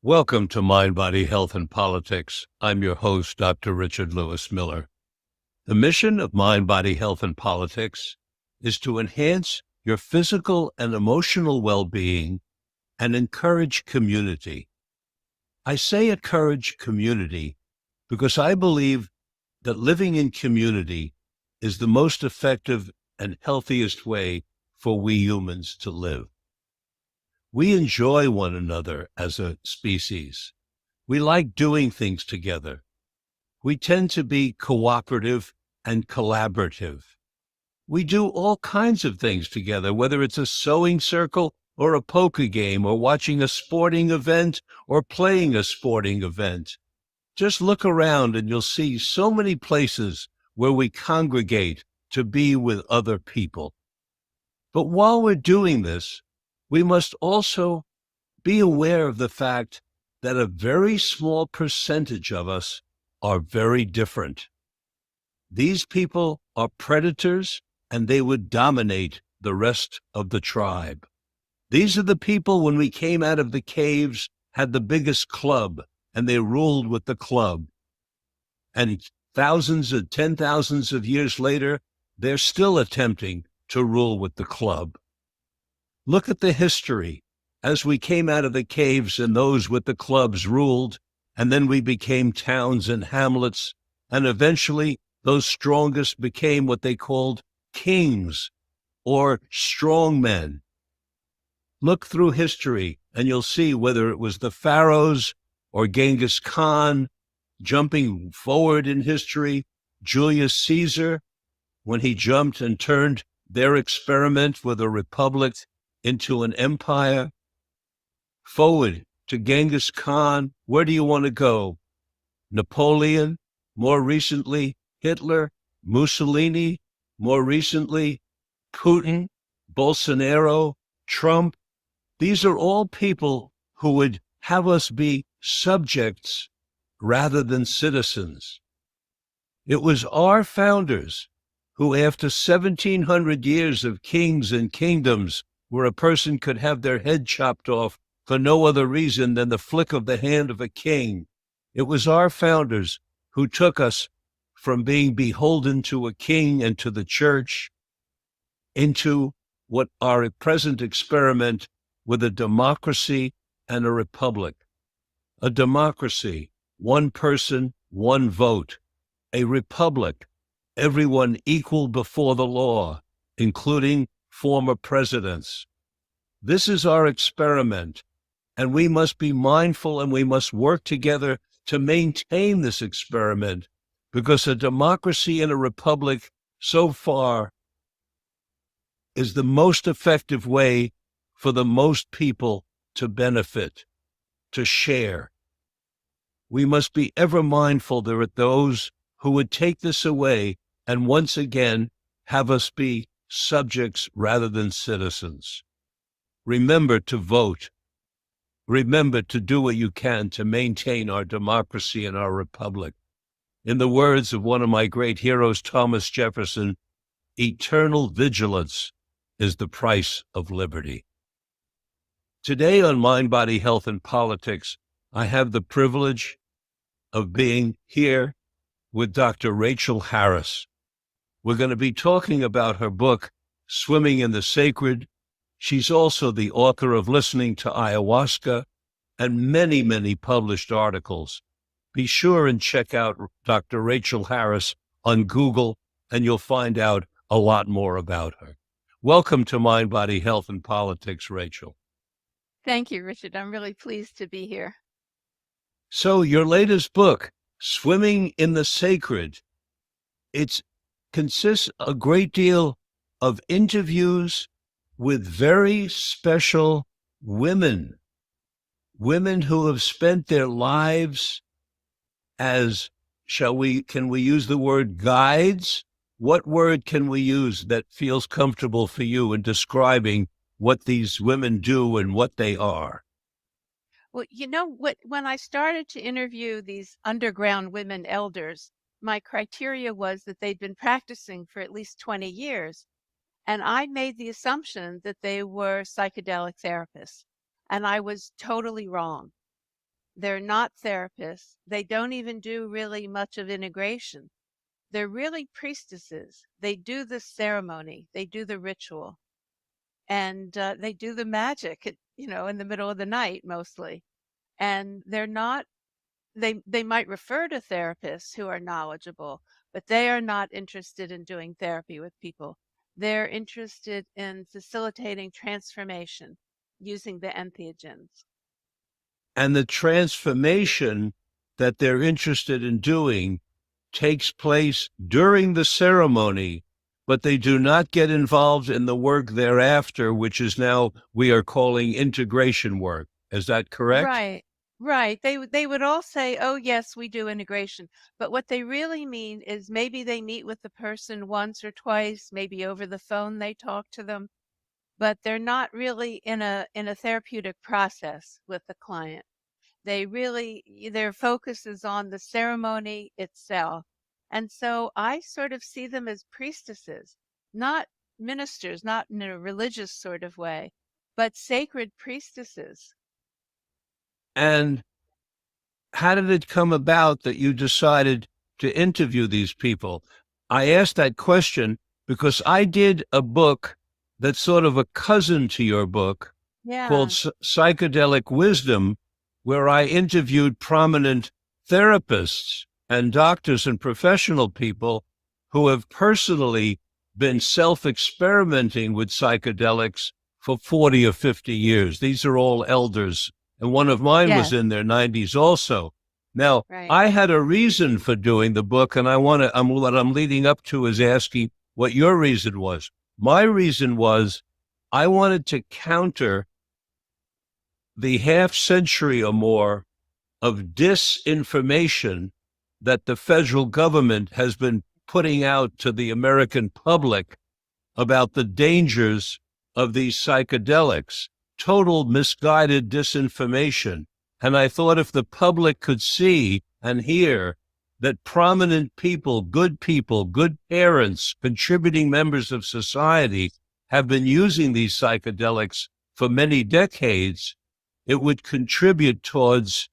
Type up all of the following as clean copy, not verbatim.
Welcome to Mind, Body, Health, and Politics. I'm your host, Dr. Richard Lewis Miller. The mission of Mind, Body, Health, and Politics is to enhance your physical and emotional well-being and encourage community. I say encourage community because I believe that living in community is the most effective and healthiest way for we humans to live. We enjoy one another as a species. We like doing things together. We tend to be cooperative and collaborative. We do all kinds of things together, whether it's a sewing circle or a poker game or watching a sporting event or playing a sporting event. Just look around and you'll see so many places where we congregate to be with other people. But while we're doing this, we must also be aware of the fact that a very small percentage of us are very different. These people are predators, and they would dominate the rest of the tribe. These are the people, when we came out of the caves, had the biggest club, and they ruled with the club. And thousands and 10,000s of years later, they're still attempting to rule with the club. Look at the history. As we came out of the caves and those with the clubs ruled, and then we became towns and hamlets, and eventually those strongest became what they called kings or strong men. Look through history and you'll see whether it was the pharaohs or Genghis Khan, jumping forward in history, Julius Caesar, when he jumped and turned their experiment with a republic into an empire. Forward to Genghis Khan, where do you want to go? Napoleon, more recently Hitler, Mussolini, more recently Putin, Bolsonaro, Trump. These are all people who would have us be subjects rather than citizens. It was our founders who, after 1,700 years of kings and kingdoms, where a person could have their head chopped off for no other reason than the flick of the hand of a king. It was our founders who took us from being beholden to a king and to the church into what our present experiment with a democracy and a republic. A democracy, one person, one vote. A republic, everyone equal before the law, including former presidents. This is our experiment, and we must be mindful and we must work together to maintain this experiment, because a democracy and a republic so far is the most effective way for the most people to benefit, to share. We must be ever mindful there are those who would take this away and once again have us be subjects rather than citizens. Remember to vote. Remember to do what you can to maintain our democracy and our republic. In the words of one of my great heroes, Thomas Jefferson, eternal vigilance is the price of liberty. Today on Mind, Body, Health, and Politics, I have the privilege of being here with Dr. Rachel Harris. We're going to be talking about her book, Swimming in the Sacred. She's also the author of Listening to Ayahuasca and many, many published articles. Be sure and check out Dr. Rachel Harris on Google, and you'll find out a lot more about her. Welcome to Mind, Body, Health, and Politics, Rachel. Thank you, Richard. I'm really pleased to be here. So your latest book, Swimming in the Sacred, it consists a great deal of interviews with very special women who have spent their lives as, can we use the word guides? What word can we use that feels comfortable for you in describing what these women do and what they are? Well, you know what, when I started to interview these underground women elders, my criteria was that they'd been practicing for at least 20 years. And I made the assumption that they were psychedelic therapists. And I was totally wrong. They're not therapists. They don't even do really much of integration. They're really priestesses. They do the ceremony, they do the ritual, and they do the magic, in the middle of the night mostly. And they're not, they might refer to therapists who are knowledgeable, but they are not interested in doing therapy with people. They're interested in facilitating transformation using the entheogens. And the transformation that they're interested in doing takes place during the ceremony, but they do not get involved in the work thereafter, which is now we are calling integration work. Is that correct? Right. Right. They would all say, "Oh, yes, we do integration." But what they really mean is maybe they meet with the person once or twice, maybe over the phone they talk to them, but they're not really in a therapeutic process with the client. Their focus is on the ceremony itself. And so I sort of see them as priestesses, not ministers, not in a religious sort of way, but sacred priestesses. And how did it come about that you decided to interview these people? I asked that question because I did a book that's sort of a cousin to your book called Yeah. Psychedelic Wisdom, where I interviewed prominent therapists and doctors and professional people who have personally been self experimenting with psychedelics for 40 or 50 years. These are all elders, and one of mine was Yes. in their 90s also. Now, Right. I had a reason for doing the book, and what I'm leading up to is asking what your reason was. My reason was I wanted to counter the half century or more of disinformation that the federal government has been putting out to the American public about the dangers of these psychedelics, total misguided disinformation. And I thought if the public could see and hear that prominent people, good parents, contributing members of society have been using these psychedelics for many decades, it would contribute towards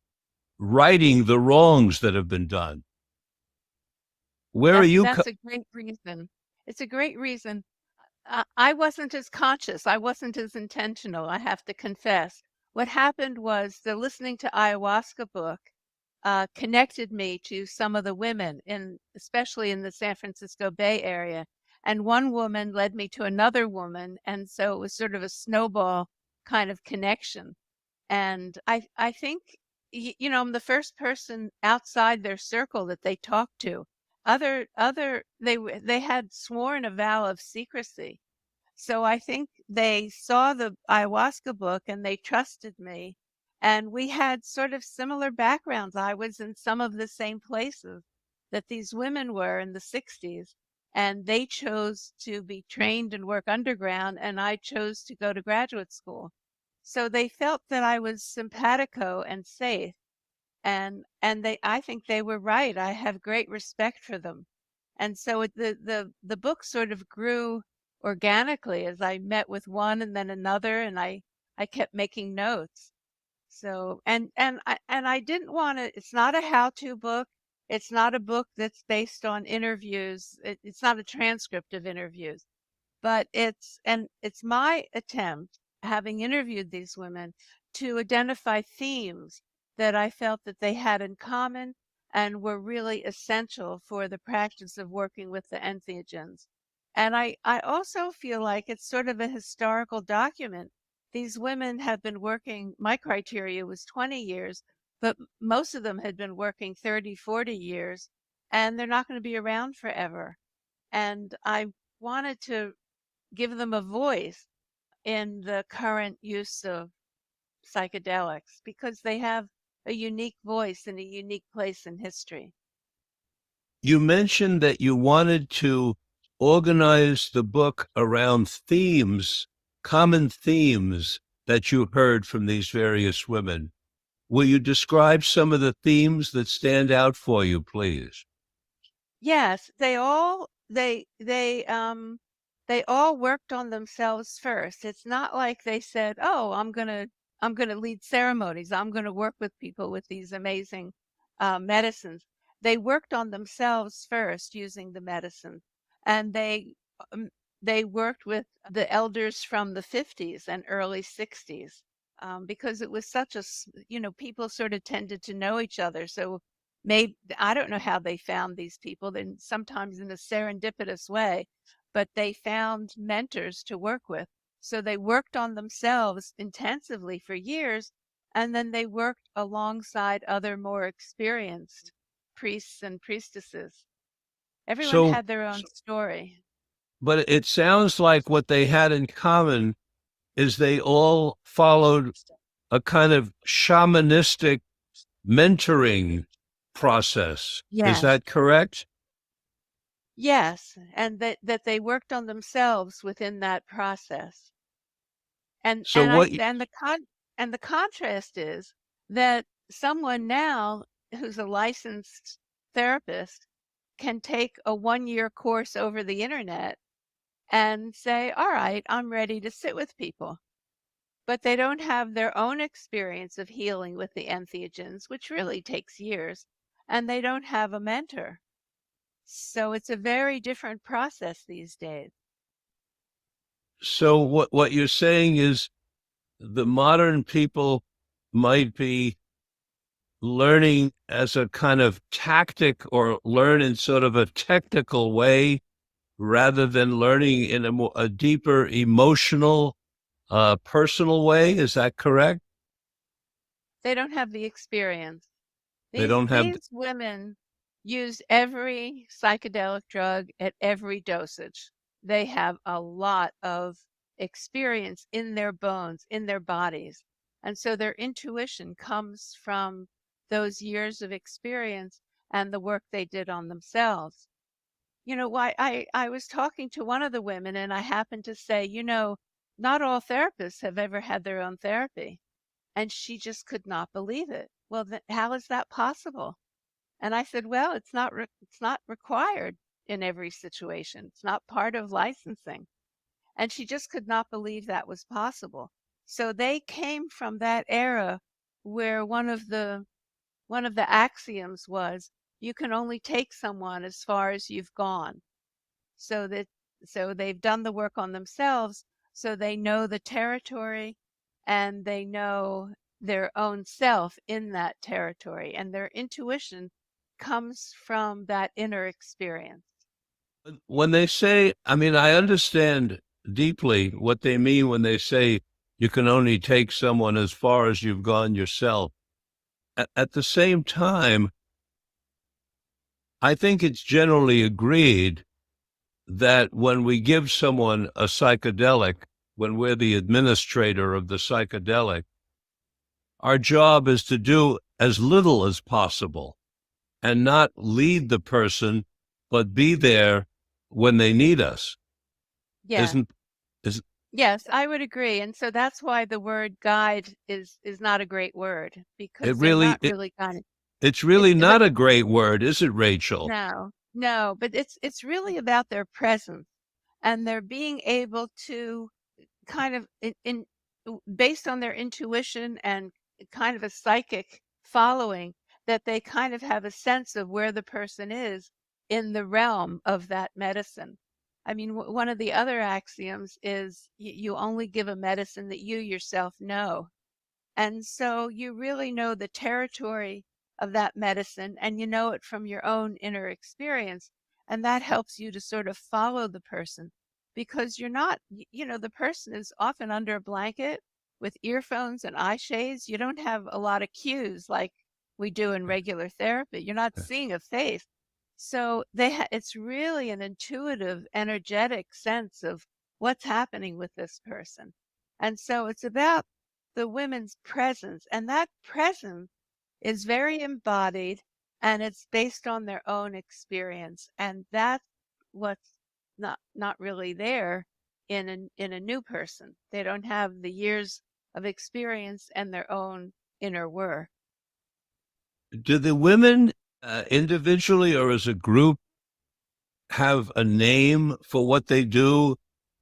righting the wrongs that have been done. Where are you? That's a great reason. It's a great reason. I wasn't as conscious. I wasn't as intentional, I have to confess. What happened was the listening to ayahuasca book connected me to some of the women especially in the San Francisco Bay Area. And one woman led me to another woman. And so it was sort of a snowball kind of connection. And I think, I'm the first person outside their circle that they talked to. They had sworn a vow of secrecy. So I think they saw the ayahuasca book and they trusted me. And we had sort of similar backgrounds. I was in some of the same places that these women were in the 60s. And they chose to be trained and work underground, and I chose to go to graduate school. So they felt that I was simpatico and safe. And I think they were right. I have great respect for them. And so the book sort of grew organically as I met with one and then another, and I kept making notes. So and I didn't want to. It's not a how-to book. It's not a book that's based on interviews. It's not a transcript of interviews, but it's my attempt, having interviewed these women, to identify themes that I felt that they had in common and were really essential for the practice of working with the entheogens. And I also feel like it's sort of a historical document. These women have been working, my criteria was 20 years, but most of them had been working 30, 40 years, and they're not going to be around forever. And I wanted to give them a voice in the current use of psychedelics because they have a unique voice and a unique place in history. You mentioned that you wanted to organize the book around themes, common themes that you heard from these various women. Will you describe some of the themes that stand out for you, please? Yes, they all worked on themselves first. It's not like they said, "Oh, I'm going to I'm going to lead ceremonies. I'm going to work with people with these amazing medicines. They worked on themselves first using the medicine, and um, they worked with the elders from the 50s and early 60s, because it was such a, people sort of tended to know each other. So maybe, I don't know how they found these people, then sometimes in a serendipitous way, but they found mentors to work with. So they worked on themselves intensively for years, and then they worked alongside other more experienced priests and priestesses. Everyone So, had their own story. but it sounds like what they had in common is they all followed a kind of shamanistic mentoring process. Is Yes. that correct? Yes, and that they worked on themselves within that process. And So and I what, and the contrast is that someone now who's a licensed therapist can take a 1-year course over the internet and say, "All right, I'm ready to sit with people." But they don't have their own experience of healing with the entheogens, which really takes years, and they don't have a mentor. So it's a very different process these days. so what you're saying is the modern people might be learning as a kind of tactic or learn in sort of a technical way rather than learning in a deeper emotional, personal way. Is that correct? They don't have the experience. They These don't have, these women use every psychedelic drug at every dosage. They have a lot of experience in their bones, in their bodies. And so their intuition comes from those years of experience and the work they did on themselves. Why I was talking to one of the women and I happened to say, not all therapists have ever had their own therapy. And she just could not believe it. Well, how is that possible? And I said, well, it's not required in every situation. It's not part of licensing. And she just could not believe that was possible. So they came from that era where one of the axioms was you can only take someone as far as you've gone. So that so they've done the work on themselves, so they know the territory and they know their own self in that territory, and their intuition comes from that inner experience. when they say, I mean, I understand deeply what they mean when they say you can only take someone as far as you've gone yourself. At the same time, I think it's generally agreed that when we give someone a psychedelic, when we're the administrator of the psychedelic, our job is to do as little as possible and not lead the person, but be there when they need us. Yeah. Isn't is Yes, I would agree. And so that's why the word guide is not a great word, it because they're really not really guiding. it's It's really but not a great word, is it, Rachel? no, no, but it's really about their presence and their being able to kind of based on their intuition and kind of a psychic following, that they kind of have a sense of where the person is in the realm of that medicine. I mean, one of the other axioms is you only give a medicine that you yourself know. And so you really know the territory of that medicine and you know it from your own inner experience. And that helps you to sort of follow the person, because you're not, the person is often under a blanket with earphones and eye shades. You don't have a lot of cues like we do in regular therapy. You're not seeing a face. So it's really an intuitive, energetic sense of what's happening with this person. And so it's about the women's presence, and that presence is very embodied and it's based on their own experience, and that's what's not really there in a new person. They don't have the years of experience and their own inner work. Do the women, individually or as a group, have a name for what they do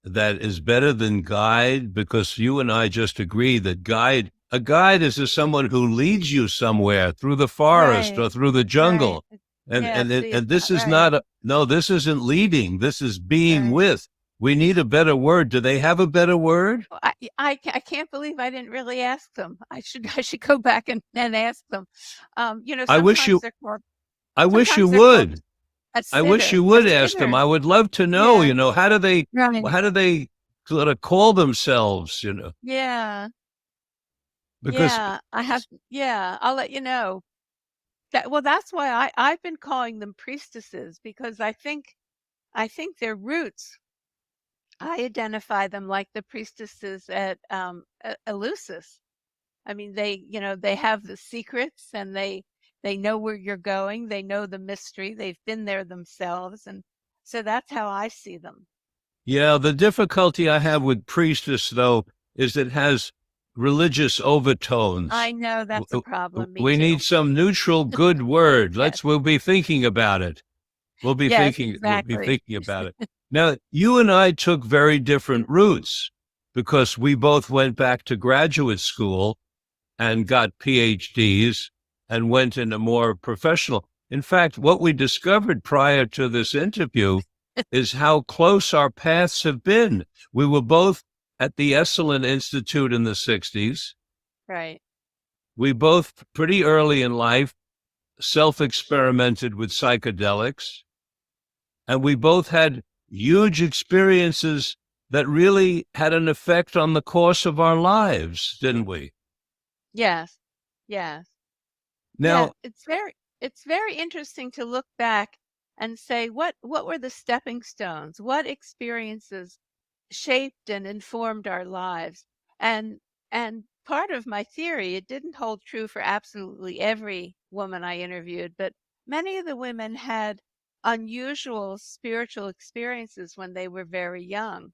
that is better than guide? Because you and I just agree that guide A guide is just someone who leads you somewhere through the forest or Right, through the right. jungle. Yeah, see, it's And this not is right. not no, this isn't leading. This is being Right. with. We need a better word. Do they have a better word? Well, I can't believe I didn't really ask them. I should go back and ask them. I wish you I wish you sometimes they're called would. a I wish you a would ask them. sitter. I would love to know, Yeah, right. how do they sort of call themselves, Yeah, because yeah. Yeah, I'll let you know. That's why I've been calling them priestesses because I think their roots, I identify them like the priestesses at Eleusis. I mean, they have the secrets and they know where you're going. They know the mystery. They've been there themselves. And so that's how I see them. yeah, the difficulty I have with priestess, though, is it has religious overtones. I know that's a problem. Me We need too. some neutral, good word. Yes. We'll be thinking about it. Yes, We'll be exactly. thinking about it. Now, you and I took very different routes because we both went back to graduate school and got PhDs and went into more professional. In fact, what we discovered prior to this interview is how close our paths have been. We were both at the Esalen Institute in the 60s. Right. We both, pretty early in life, self-experimented with psychedelics. And we both had huge experiences that really had an effect on the course of our lives, didn't we? Yes. Yes. Yeah. Now, It's very interesting to look back and say what were the stepping stones? What experiences shaped and informed our lives? And part of my theory, it didn't hold true for absolutely every woman I interviewed, but many of the women had unusual spiritual experiences when they were very young,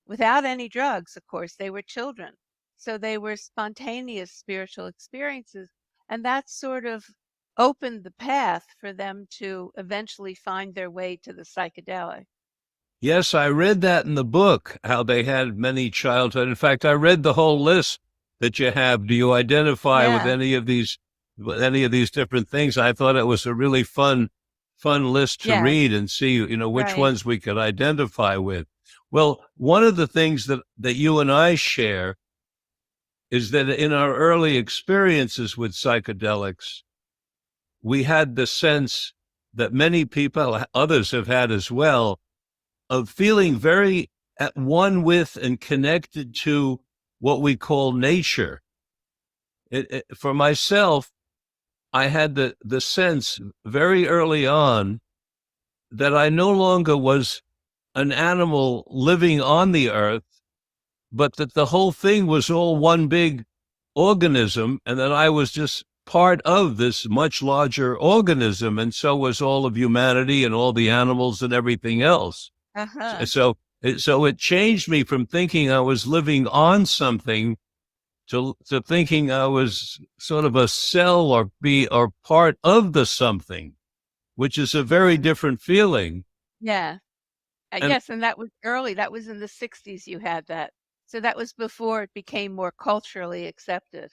without any drugs, of course. They were children. So they were spontaneous spiritual experiences. And that sort of opened the path for them to eventually find their way to the psychedelic. yes, I read that in the book, how they had many childhood. In fact, I read the whole list that you have. Do you identify Yeah, with any of these different things? I thought it was a really fun list to yes, read and see, which right. ones we could identify with. Well, one of the things that you and I share is that in our early experiences with psychedelics, we had the sense that many people, others have had as well, of feeling very at one with and connected to what we call nature. For myself, I had the sense very early on that I no longer was an animal living on the earth, but that the whole thing was all one big organism and that I was just part of this much larger organism. And so was all of humanity and all the animals and everything else. Uh-huh. So it changed me from thinking I was living on something to thinking I was sort of a cell or part of the something, which is a very Yeah. different feeling. Yeah. And Yes, and that was early. That was in the 60s you had that. So that was before it became more culturally accepted.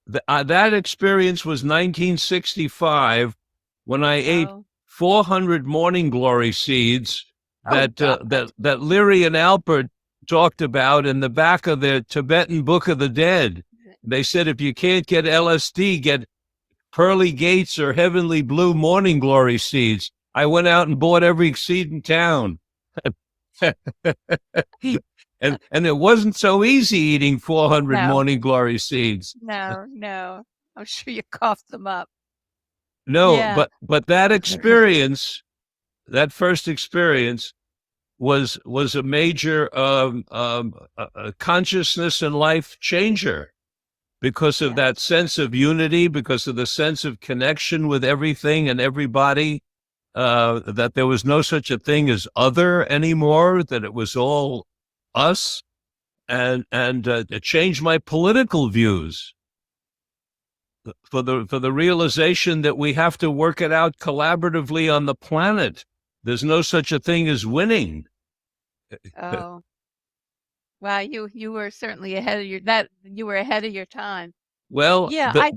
that experience was 1965 when I ate Oh, 400 morning glory seeds oh God. that Leary and Alpert talked about in the back of their Tibetan Book of the Dead. They said if you can't get LSD, get pearly gates or heavenly blue morning glory seeds. I went out and bought every seed in town. And it wasn't so easy eating 400 No, morning glory seeds. no, no. I'm sure you coughed them up. No, Yeah. but that experience, that first experience was a major consciousness and life changer because of Yes. that sense of unity, because of the sense of connection with everything and everybody, that there was no such a thing as other anymore, that it was all us, and it changed my political views for the realization that we have to work it out collaboratively on the planet. There's no such a thing as winning. Oh, wow. You were certainly ahead of your time. Well, Yeah, I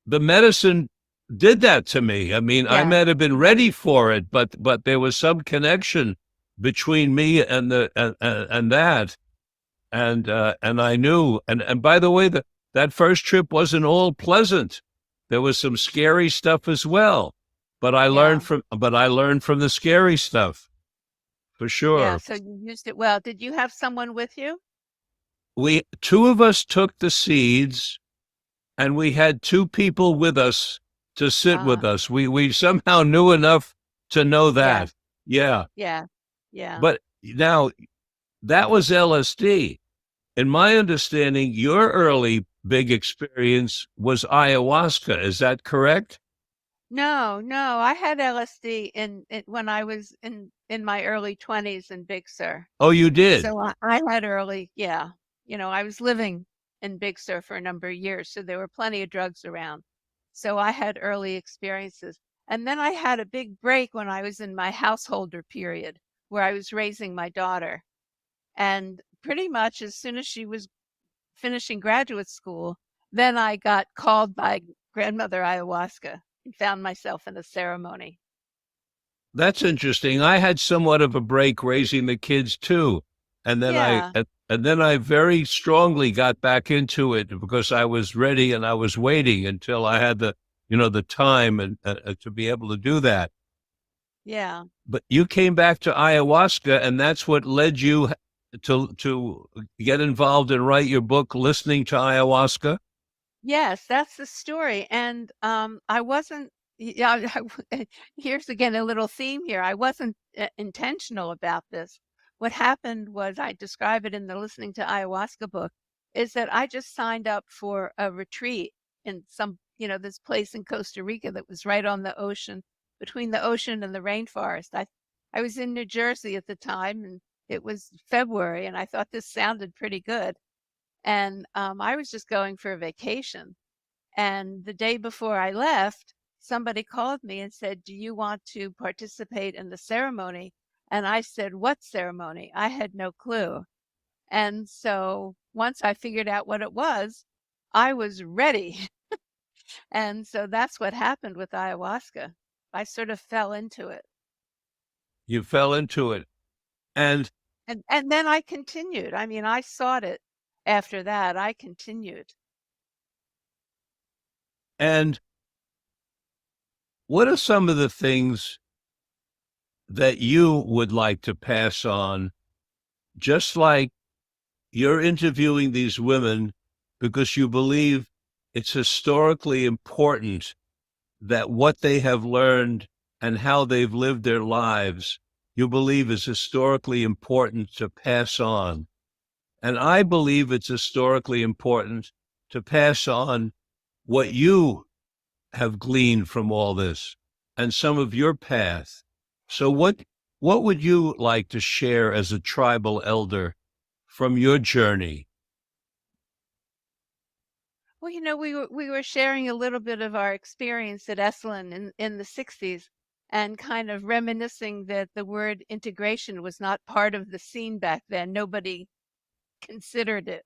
the medicine did that to me. I mean, I yeah, might have been ready for it, but there was some connection between me and the and that, and I knew. And by the way, that first trip wasn't all pleasant. There was some scary stuff as well. yeah, But I learned from the scary stuff for yeah. sure. So you used it well. Did you have someone with you? We two of us took the seeds, and we had two people with us to sit with Ah, us. We somehow knew enough to know yes, that. Yeah. yeah, yeah. But now that was LSD. In my understanding, your early big experience was ayahuasca. Is that correct? No, no. I had LSD when I was in my early 20s in Big Sur. Oh, you did. So I had early, yeah. I was living in Big Sur for a number of years, so there were plenty of drugs around. So I had early experiences. And then I had a big break when I was in my householder period where I was raising my daughter. And pretty much as soon as she was finishing graduate school, then I got called by grandmother ayahuasca and found myself in a ceremony. That's interesting. I had somewhat of a break raising the kids too. And then Yeah, and then I very strongly got back into it because I was ready and I was waiting until I had the time and to be able to do that. yeah. But you came back to ayahuasca, and that's what led you to get involved and write your book, Listening to Ayahuasca. Yes, that's the story. And I wasn't, yeah, here's again a little theme here. I wasn't intentional about this. What happened was, I describe it in the Listening to Ayahuasca book, is that I just signed up for a retreat in this place in Costa Rica that was right on the ocean, between the ocean and the rainforest. I was in New Jersey at the time, and it was February, and I thought this sounded pretty good. And I was just going for a vacation. And the day before I left, somebody called me and said, "Do you want to participate in the ceremony?" And I said, "What ceremony?" I had no clue. And so once I figured out what it was, I was ready. And so that's what happened with ayahuasca. I sort of fell into it. You fell into it. And And then I continued. I mean, I sought it after that. I continued. and what are some of the things that you would like to pass on, just like you're interviewing these women because you believe it's historically important that what they have learned and how they've lived their lives, you believe is historically important to pass on. And I believe it's historically important to pass on what you have gleaned from all this and some of your path. So what would you like to share as a tribal elder from your journey? Well, we were sharing a little bit of our experience at Esalen in the 60s, and kind of reminiscing that the word integration was not part of the scene back then. Nobody considered it.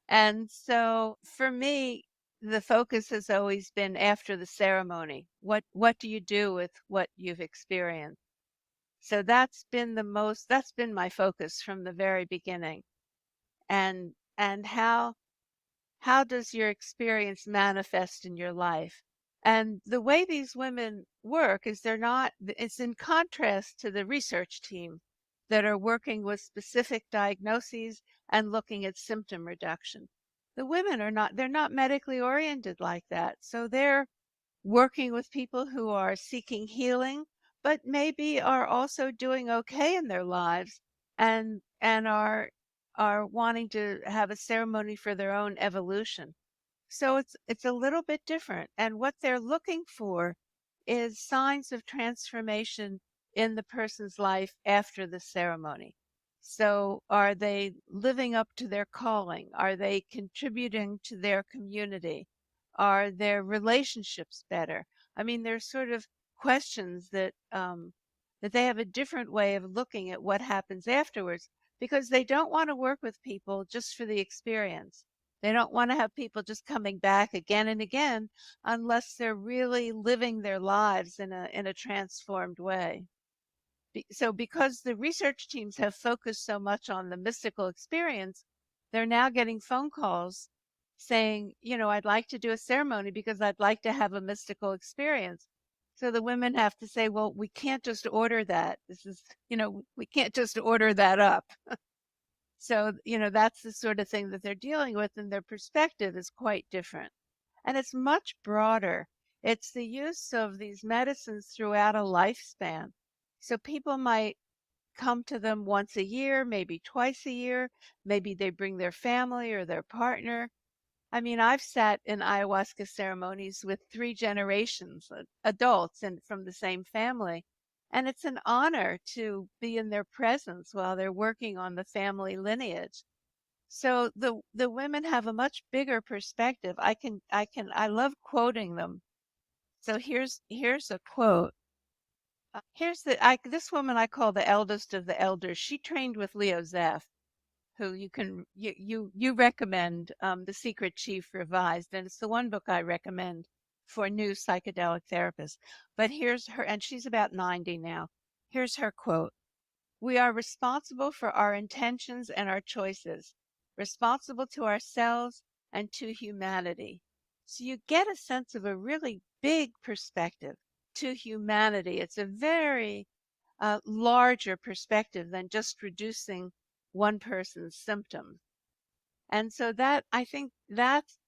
And so for me, the focus has always been after the ceremony. What do you do with what you've experienced? So that's been my focus from the very beginning. And how does your experience manifest in your life? And the way these women work is it's in contrast to the research team that are working with specific diagnoses and looking at symptom reduction. The women they're not medically oriented like that. So they're working with people who are seeking healing, but maybe are also doing okay in their lives, and are wanting to have a ceremony for their own evolution. So it's a little bit different. And what they're looking for is signs of transformation in the person's life after the ceremony. So are they living up to their calling? Are they contributing to their community? Are their relationships better? I mean, there's sort of questions that they have a different way of looking at what happens afterwards, because they don't want to work with people just for the experience. They don't want to have people just coming back again and again unless they're really living their lives in a transformed way. So because the research teams have focused so much on the mystical experience, they're now getting phone calls saying, I'd like to do a ceremony because I'd like to have a mystical experience. So the women have to say, well, we can't just order that. This is, we can't just order that up. So, that's the sort of thing that they're dealing with, and their perspective is quite different. And it's much broader. It's the use of these medicines throughout a lifespan. So people might come to them once a year, maybe twice a year. Maybe they bring their family or their partner. I mean, I've sat in ayahuasca ceremonies with 3 generations, adults and from the same family. And it's an honor to be in their presence while they're working on the family lineage. So the women have a much bigger perspective. I love quoting them. So here's a quote. This woman I call the eldest of the elders. She trained with Leo Zeff, who you recommend, The Secret Chief Revised, and it's the one book I recommend for new psychedelic therapists. But here's her, and she's about 90 now. Here's her quote. We are responsible for our intentions and our choices, responsible to ourselves and to humanity. So you get a sense of a really big perspective to humanity. It's a very larger perspective than just reducing one person's symptoms. And so that I think that's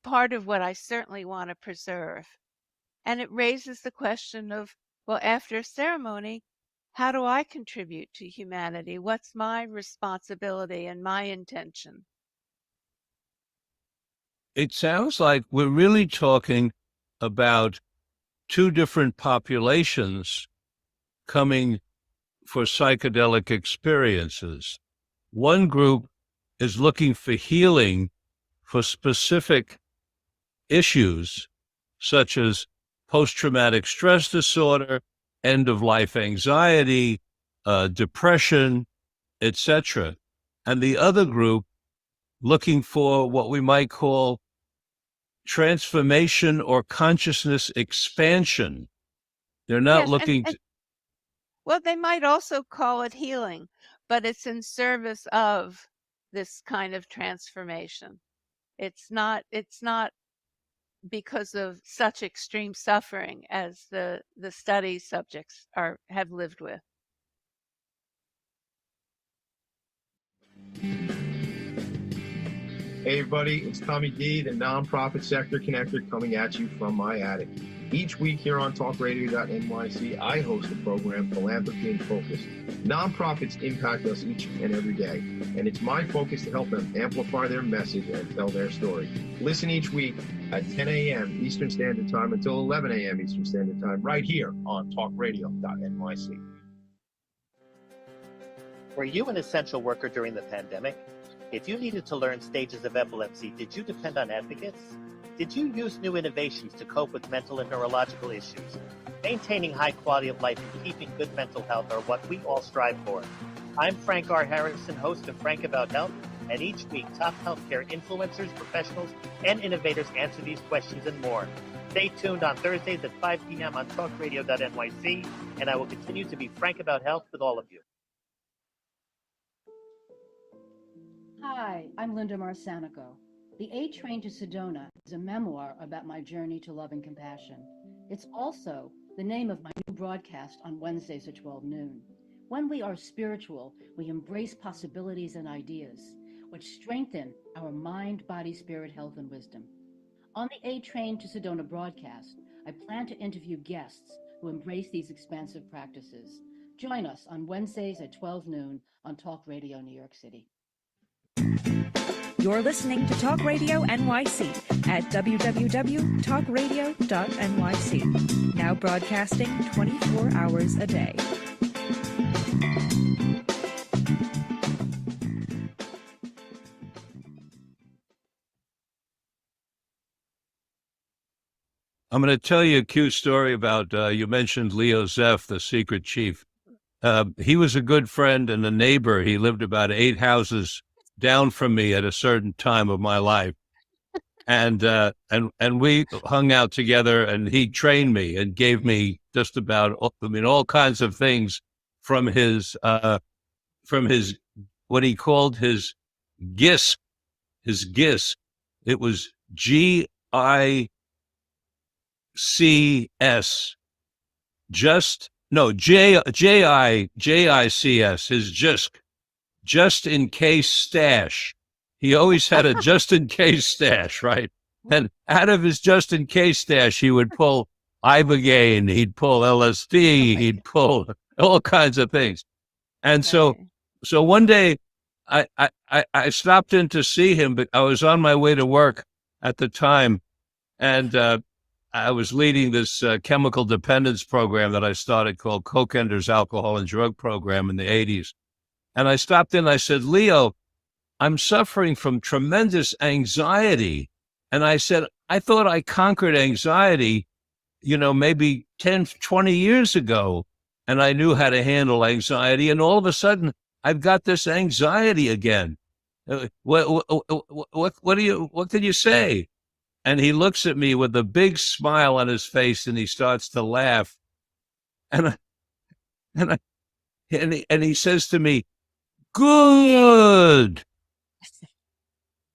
part of what I certainly want to preserve. And it raises the question of, well, after a ceremony, how do I contribute to humanity? What's my responsibility and my intention? It sounds like we're really talking about two different populations coming for psychedelic experiences. One group is looking for healing for specific issues, such as post-traumatic stress disorder, end-of-life anxiety, depression, etc. And the other group looking for what we might call transformation or consciousness expansion. They're not Yes, looking to, well, they might also call it healing, but it's in service of this kind of transformation. It's not because of such extreme suffering as the study subjects have lived with. Hey everybody, it's Tommy D, the nonprofit sector connector, coming at you from my attic. Each week here on talkradio.nyc, I host a program, Philanthropy in Focus. Nonprofits impact us each and every day, and it's my focus to help them amplify their message and tell their story. Listen each week at 10 a.m. Eastern Standard Time until 11 a.m. Eastern Standard Time, right here on talkradio.nyc. Were you an essential worker during the pandemic? If you needed to learn stages of epilepsy, did you depend on advocates? Did you use new innovations to cope with mental and neurological issues? Maintaining high quality of life and keeping good mental health are what we all strive for. I'm Frank R. Harrison, host of Frank About Health, and each week top healthcare influencers, professionals, and innovators answer these questions and more. Stay tuned on Thursdays at 5 p.m. on talkradio.nyc, and I will continue to be frank about health with all of you. Hi, I'm Linda Marsanico. The A Train to Sedona is a memoir about my journey to love and compassion. It's also the name of my new broadcast on Wednesdays at 12 noon. When we are spiritual, we embrace possibilities and ideas, which strengthen our mind, body, spirit, health, and wisdom. On the A Train to Sedona broadcast, I plan to interview guests who embrace these expansive practices. Join us on Wednesdays at 12 noon on Talk Radio New York City. You're listening to Talk Radio NYC at www.talkradio.nyc, now broadcasting 24 hours a day. I'm going to tell you a cute story about, you mentioned Leo Zeff, the secret chief. he was a good friend and a neighbor. He lived about 8 houses down from me at a certain time of my life. And we hung out together, and he trained me and gave me just about, all kinds of things from his what he called his GIS, It was GICS, JICS, his just in case stash. He always had a just in case stash, right? And out of his just in case stash, he would pull Ibogaine, he'd pull LSD, he'd pull all kinds of things. And so one day I stopped in to see him, but I was on my way to work at the time. And I was leading this chemical dependence program that I started called Cokender's Alcohol and Drug Program in the 80s. And I stopped in, I said, Leo, I'm suffering from tremendous anxiety. And I said, I thought I conquered anxiety, maybe 10, 20 years ago. And I knew how to handle anxiety. And all of a sudden, I've got this anxiety again. What can you say? And he looks at me with a big smile on his face, and he starts to laugh. And he says to me, good.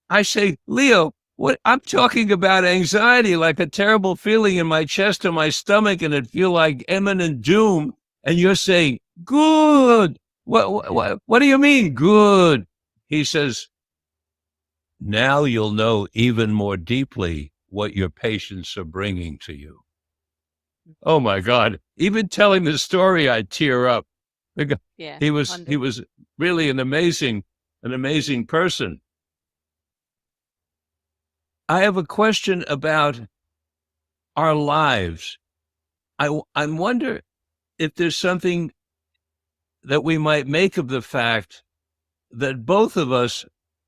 I say, Leo, what? I'm talking about anxiety, like a terrible feeling in my chest or my stomach, and it feel like imminent doom. And you're saying, good. What do you mean, good? He says, now you'll know even more deeply what your patients are bringing to you. Oh my God. Even telling the story, I tear up. Yeah, he was really an amazing person. I have a question about our lives. I wonder if there's something that we might make of the fact that both of us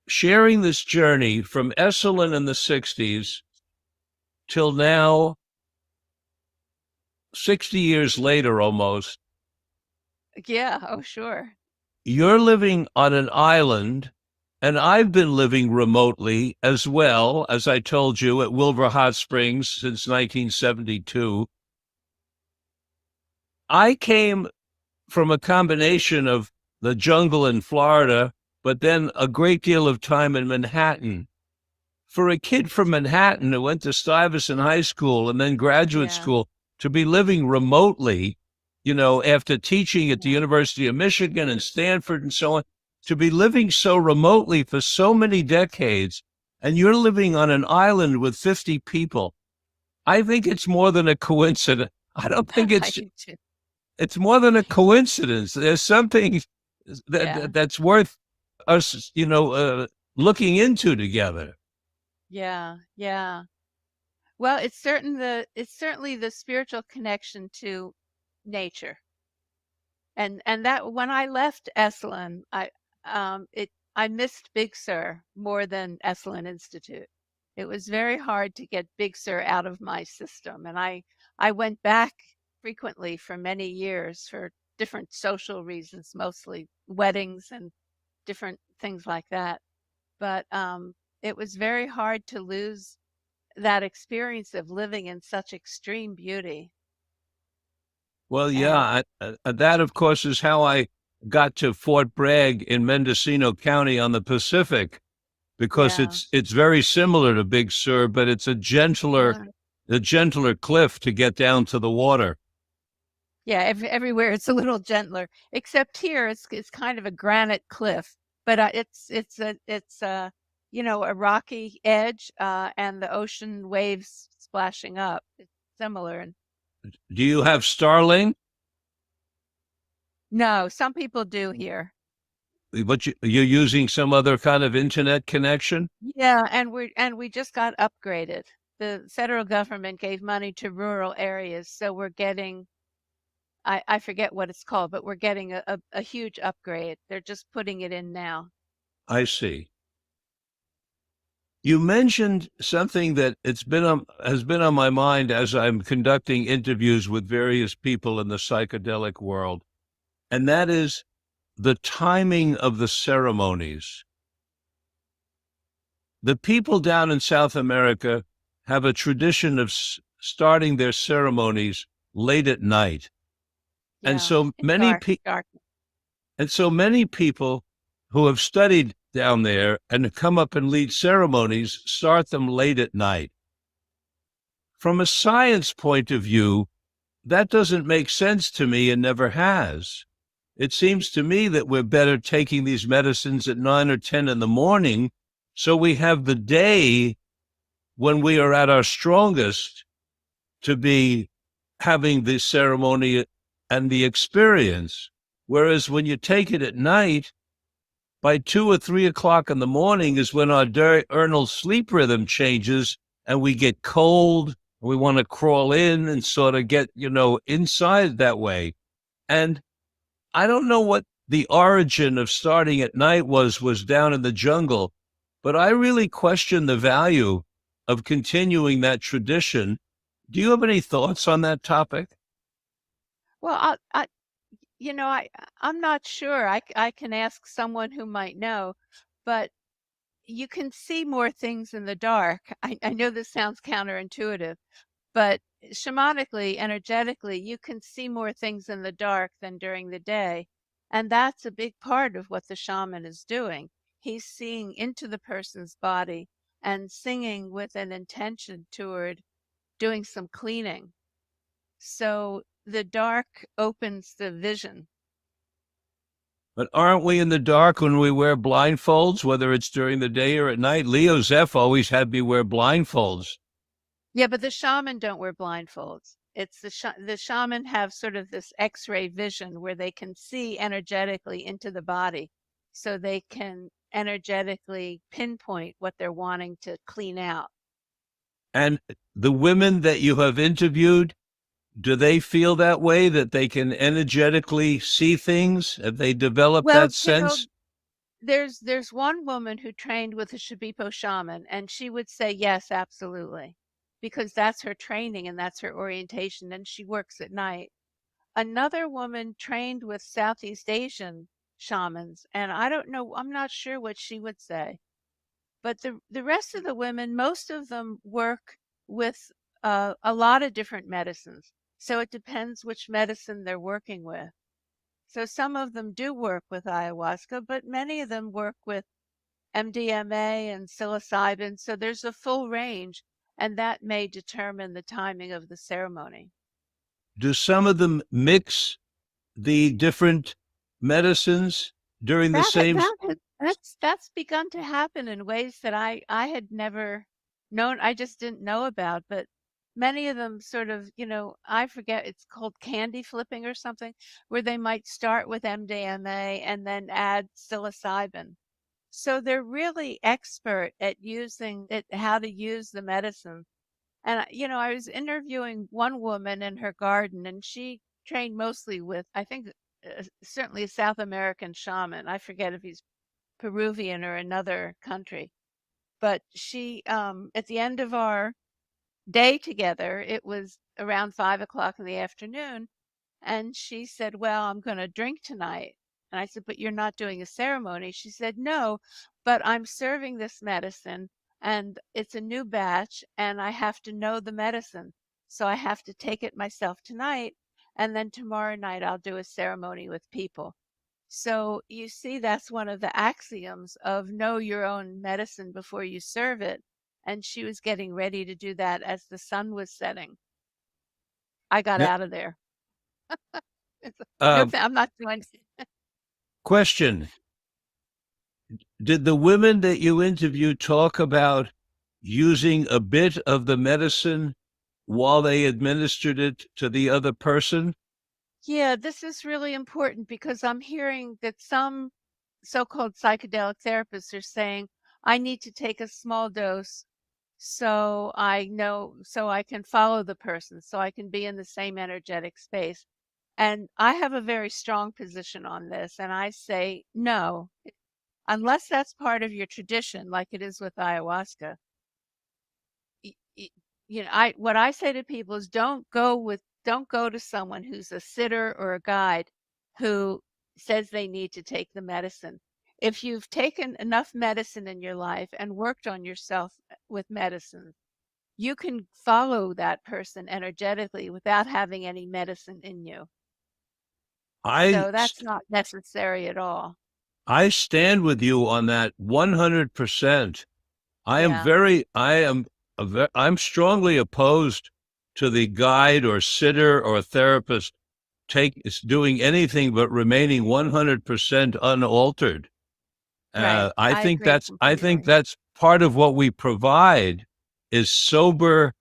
sharing this journey from Esalen in the 60s till now, 60 years later almost. Yeah, oh, sure. You're living on an island, and I've been living remotely as well, as I told you, at Wilbur Hot Springs since 1972. I came from a combination of the jungle in Florida, but then a great deal of time in Manhattan. For a kid from Manhattan who went to Stuyvesant High School and then graduate school, to be living remotely, after teaching at the University of Michigan and Stanford and so on, to be living so remotely for so many decades, and you're living on an island with 50 people. I think it's more than a coincidence. I don't think it's more than a coincidence. There's something that's worth us, looking into together. Yeah. Well, it's certainly the spiritual connection to nature. And that when I left Esalen, I missed Big Sur more than Esalen Institute. It was very hard to get Big Sur out of my system. And I went back frequently for many years for different social reasons, mostly weddings and different things like that. But it was very hard to lose that experience of living in such extreme beauty. Well, yeah, that, of course, is how I got to Fort Bragg in Mendocino County on the Pacific, because it's very similar to Big Sur, but it's a gentler cliff to get down to the water. Yeah, everywhere it's a little gentler, except here it's kind of a granite cliff, but it's a rocky edge, and the ocean waves splashing up. It's similar. Do you have Starlink? No, some people do here. But you're using some other kind of internet connection? Yeah, and we just got upgraded. The federal government gave money to rural areas, so we're getting, I forget what it's called, but we're getting a huge upgrade. They're just putting it in now. I see. You mentioned something that has been on my mind as I'm conducting interviews with various people in the psychedelic world. and that is the timing of the ceremonies. The people down in South America have a tradition of starting their ceremonies late at night. And Yeah, so dark. many people who have studied down there and come up and lead ceremonies start them late at night. From a science point of view, that doesn't make sense to me and never has. It seems to me that we're better taking these medicines at 9 or 10 in the morning so we have the day when we are at our strongest to be having the ceremony and the experience. Whereas when you take it at night, by 2 or 3 o'clock in the morning is when our diurnal sleep rhythm changes and we get cold. We want to crawl in and sort of get, inside that way. And I don't know what the origin of starting at night was down in the jungle, but I really question the value of continuing that tradition. Do you have any thoughts on that topic? Well, I'm not sure. I can ask someone who might know, but you can see more things in the dark. I know this sounds counterintuitive, but shamanically, energetically, you can see more things in the dark than during the day. And that's a big part of what the shaman is doing. He's seeing into the person's body and singing with an intention toward doing some cleaning. So the dark opens the vision. But aren't we in the dark when we wear blindfolds, whether it's during the day or at night? Leo Zeff always had me wear blindfolds. Yeah, but the shaman don't wear blindfolds. It's the shaman have sort of this X-ray vision where they can see energetically into the body, so they can energetically pinpoint what they're wanting to clean out. And the women that you have interviewed, do they feel that way, that they can energetically see things? Have they developed Well, that sense? there's one woman who trained with a Shipipo shaman, and she would say yes, absolutely, because that's her training and that's her orientation, and she works at night. Another woman trained with Southeast Asian shamans, and I don't know, I'm not sure what she would say. But the rest of the women, most of them work with a lot of different medicines. So it depends which medicine they're working with. So some of them do work with ayahuasca, but many of them work with MDMA and psilocybin. So there's a full range, and that may determine the timing of the ceremony. Do some of them mix the different medicines during the That same? that's begun to happen in ways that I had never known. I just didn't know about, but many of them sort of, I forget, it's called candy flipping or something, where they might start with MDMA and then add psilocybin. So they're really expert at how to use the medicine. And I was interviewing one woman in her garden, and she trained mostly with, I think, certainly a South American shaman. I forget if he's Peruvian or another country. But she, at the end of our day together, it was around 5 o'clock in the afternoon, and she said, "Well, I'm going to drink tonight." And I said, "But you're not doing a ceremony." She said, "No, but I'm serving this medicine, and it's a new batch, and I have to know the medicine. So I have to take it myself tonight, and then tomorrow night I'll do a ceremony with people." So you see, that's one of the axioms of know your own medicine before you serve it. And she was getting ready to do that as the sun was setting. I got Now, out of there. No, uh, I'm not doing it. question. Did the women that you interviewed talk about using a bit of the medicine while they administered it to the other person? Yeah, this is really important because I'm hearing that some so-called psychedelic therapists are saying, I need to take a small dose so I can follow the person, so I can be in the same energetic space. And I have a very strong position on this, and I say no, unless that's part of your tradition, like it is with ayahuasca. What I say to people is don't go to someone who's a sitter or a guide who says they need to take the medicine. If you've taken enough medicine in your life and worked on yourself with medicine, you can follow that person energetically without having any medicine in you. I So that's not necessary at all. I stand with you on that 100%. Yeah, I'm strongly opposed to the guide or sitter or therapist is doing anything but remaining 100% unaltered. right. I I think agree completely. that's part of what we provide is sober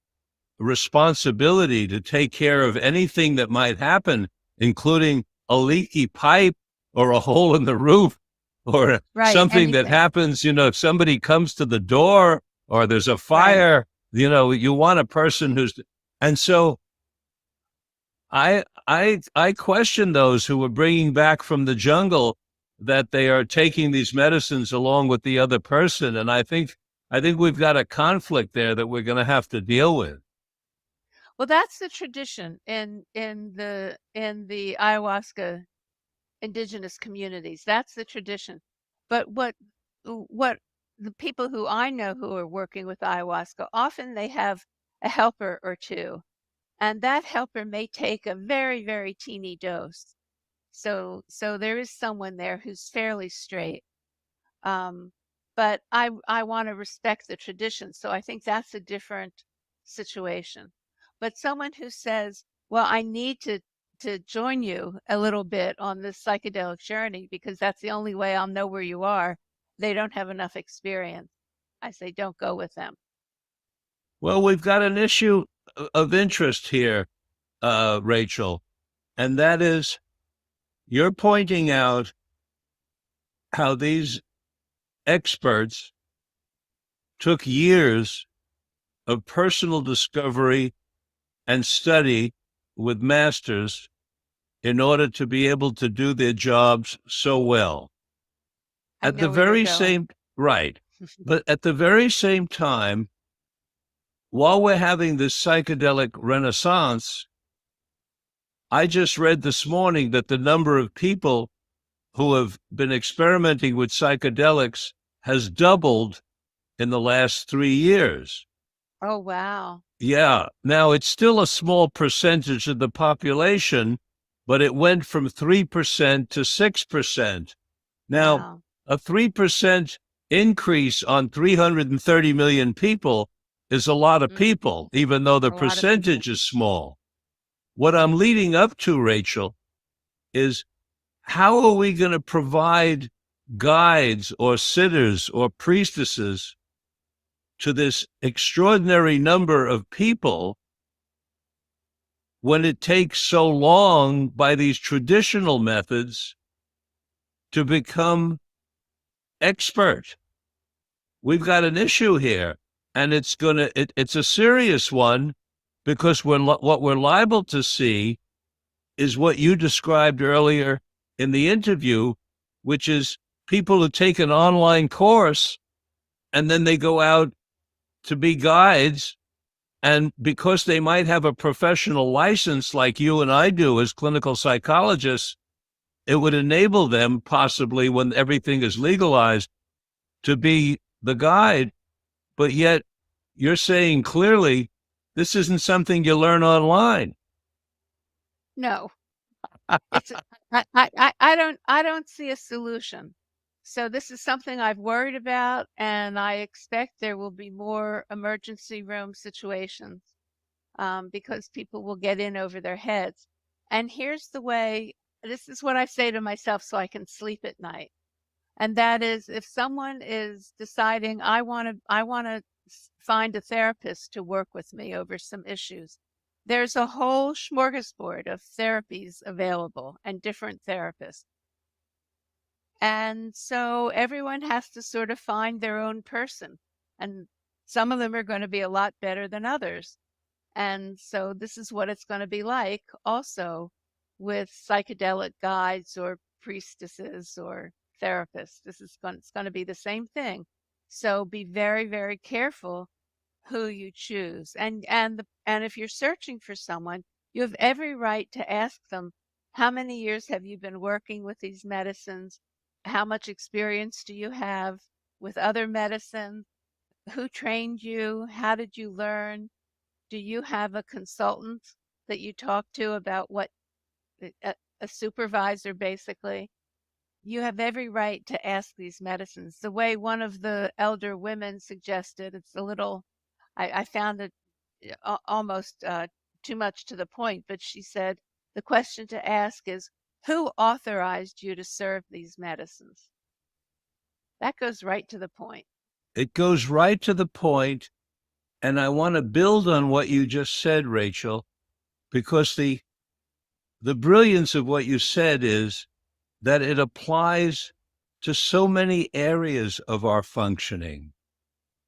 responsibility to take care of anything that might happen, including a leaky pipe or a hole in the roof or Right. something that Anything. happens, if somebody comes to the door or there's a Right. fire, you want a person and so I question those who are bringing back from the jungle that they are taking these medicines along with the other person. And I think we've got a conflict there that we're going to have to deal with. Well, that's the tradition in the ayahuasca indigenous communities. That's the tradition. But what the people who I know who are working with ayahuasca, often they have a helper or two, and that helper may take a very, very teeny dose. So there is someone there who's fairly straight. Um, but I want to respect the tradition. So I think that's a different situation. But someone who says, well, I need to join you a little bit on this psychedelic journey because that's the only way I'll know where you are. They don't have enough experience. I say, don't go with them. Well, we've got an issue of interest here, Rachel, and that is you're pointing out how these experts took years of personal discovery and study with masters in order to be able to do their jobs so well. I At the know where you're very going. same, right. But at the very same time, while we're having this psychedelic renaissance, I just read this morning that the number of people who have been experimenting with psychedelics has doubled in the last 3 years. Oh, wow. Yeah. Now, it's still a small percentage of the population, but it went from 3% to 6%. Now, Wow. a 3% increase on 330 million people is a lot of Mm, people, even though the a lot of people. percentage is small. What I'm leading up to, Rachel, is how are we going to provide guides or sitters or priestesses to this extraordinary number of people when it takes so long by these traditional methods to become expert? We've got an issue here, and it's a serious one because what we're liable to see is what you described earlier in the interview, which is people who take an online course and then they go out to be guides. And because they might have a professional license like you and I do as clinical psychologists, it would enable them possibly when everything is legalized to be the guide. But yet you're saying clearly this isn't something you learn online. No, it's I don't see a solution. So this is something I've worried about, and I expect there will be more emergency room situations because people will get in over their heads. And here's the way, this is what I say to myself so I can sleep at night. And that is if someone is deciding I want to find a therapist to work with me over some issues, there's a whole smorgasbord of therapies available and different therapists. And so everyone has to sort of find their own person. And some of them are going to be a lot better than others. And so this is what it's going to be like also with psychedelic guides or priestesses or therapists. It's going to be the same thing. So be very, very careful who you choose. And if you're searching for someone, you have every right to ask them, How many years have you been working with these medicines? How much experience do you have with other medicines? Who trained you? How did you learn? Do you have a consultant that you talk to about what a supervisor basically? You have every right to ask these medicines. The way one of the elder women suggested, it's a little, I found it almost too much to the point, but she said the question to ask is, who authorized you to serve these medicines? That goes right to the point. It goes right to the point, and I want to build on what you just said, Rachel, because the brilliance of what you said is that it applies to so many areas of our functioning.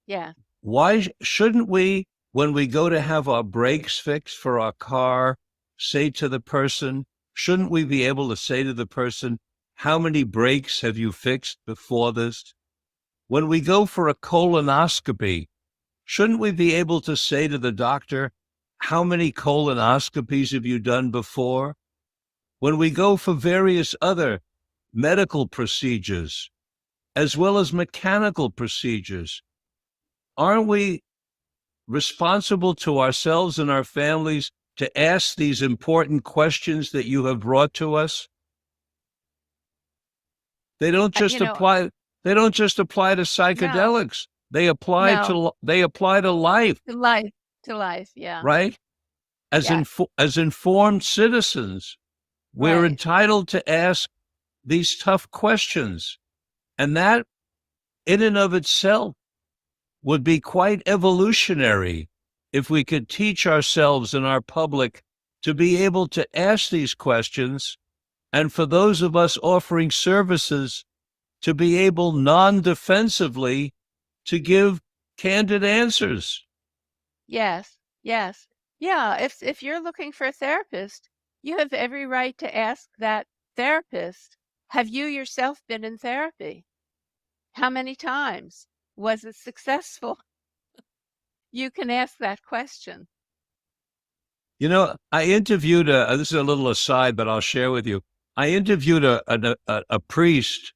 Yeah. Why shouldn't we, when we go to have our brakes fixed for our car, say to the person, shouldn't we be able to say to the person, how many brakes have you fixed before this? When we go for a colonoscopy, shouldn't we be able to say to the doctor, how many colonoscopies have you done before? When we go for various other medical procedures, as well as mechanical procedures, aren't we responsible to ourselves and our families to ask these important questions that you have brought to us? They don't just apply. They don't just apply to psychedelics. They apply to life. To life, yeah. Right? As informed citizens, we're entitled to ask these tough questions, and that, in and of itself, would be quite evolutionary if we could teach ourselves and our public to be able to ask these questions, and for those of us offering services to be able non-defensively to give candid answers. Yes. Yeah, if you're looking for a therapist, you have every right to ask that therapist, have you yourself been in therapy? How many times? Was it successful? You can ask that question. You know, I interviewed this is a little aside, but I'll share with you. I interviewed a priest.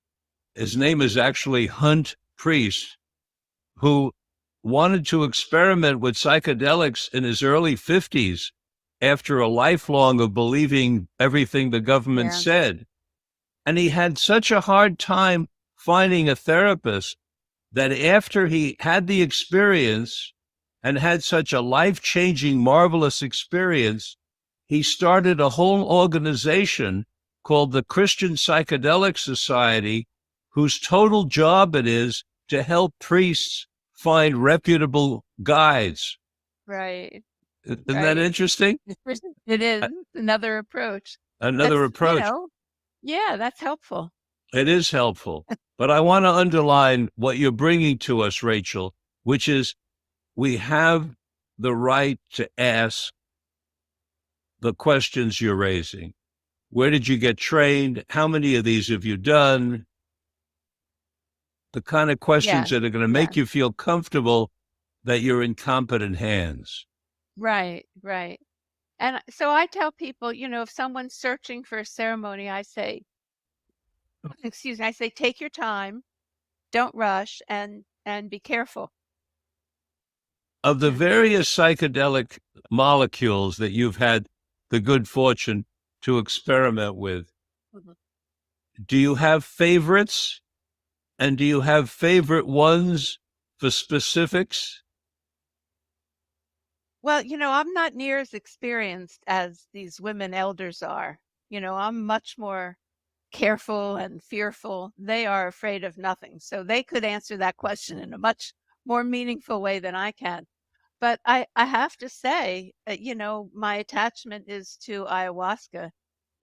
His name is actually Hunt Priest, who wanted to experiment with psychedelics in his early 50s after a lifelong of believing everything the government said. And he had such a hard time finding a therapist that after he had the experience and had such a life-changing, marvelous experience, he started a whole organization called the Christian Psychedelic Society, whose total job it is to help priests find reputable guides. Right. Isn't that interesting? It is another approach. Approach. Yeah, that's helpful. It is helpful. But I want to underline what you're bringing to us, Rachel, which is we have the right to ask the questions you're raising. Where did you get trained? How many of these have you done? The kind of questions that are going to make you feel comfortable that you're in competent hands. Right. And so I tell people, if someone's searching for a ceremony, I say, take your time, don't rush, and be careful. Of the various psychedelic molecules that you've had the good fortune to experiment with, do you have favorites? And do you have favorite ones for specifics? Well, I'm not near as experienced as these women elders are. I'm much more careful and fearful. They are afraid of nothing. So they could answer that question in a much more meaningful way than I can. But I have to say, my attachment is to ayahuasca,